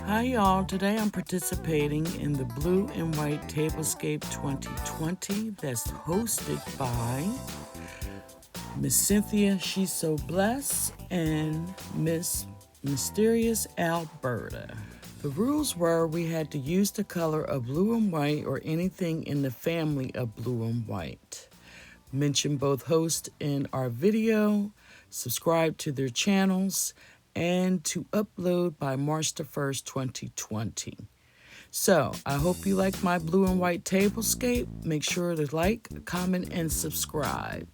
Hi y'all, today I'm participating in the Blue and White Tablescape 2020 that's hosted by Miss Cynthia, She's So Blessed, and Miss Mysterious Alberta. The rules were we had to use the color of blue and white or anything in the family of blue and white. Mention both hosts in our video, subscribe to their channels, and to upload by March the 1st, 2020. So, I hope you like my blue and white tablescape. Make sure to like, comment, and subscribe.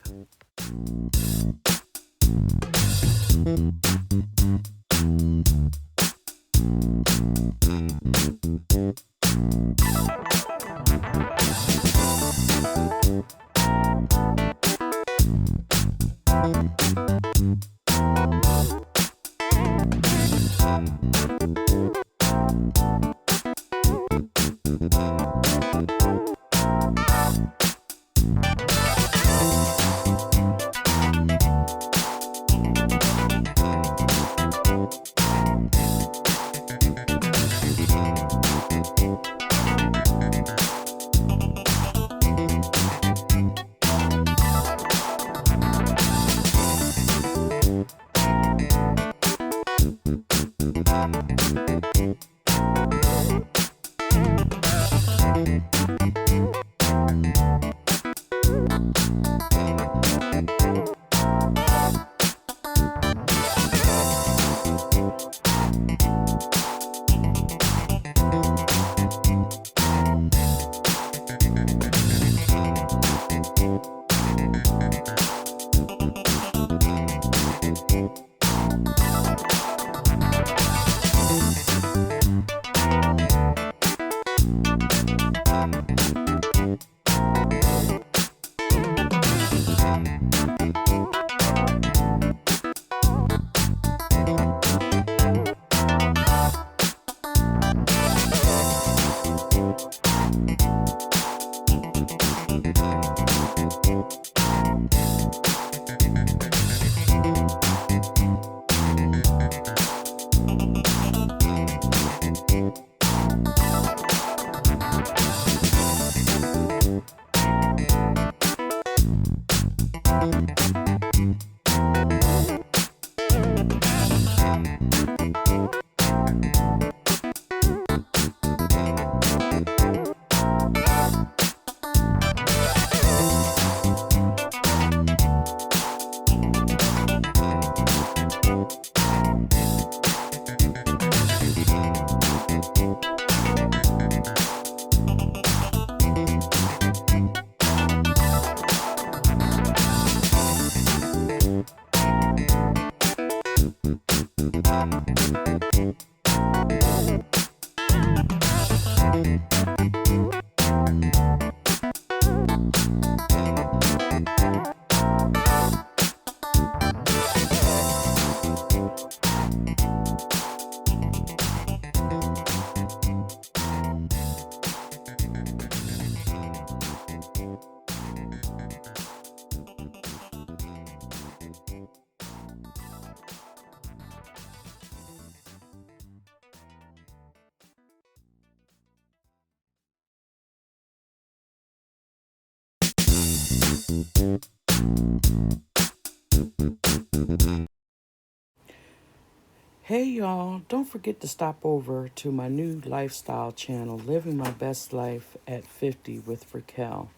Hey y'all, don't forget to stop over to my new lifestyle channel, Living My Best Life at 50 with Raquel.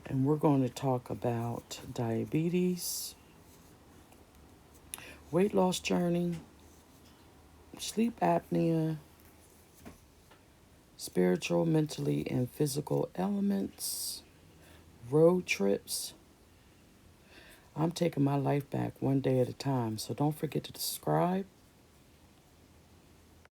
And we're going to talk about diabetes, weight loss journey, sleep apnea, spiritual, mentally, and physical elements, road trips. I'm taking my life back one day at a time, so don't forget to subscribe,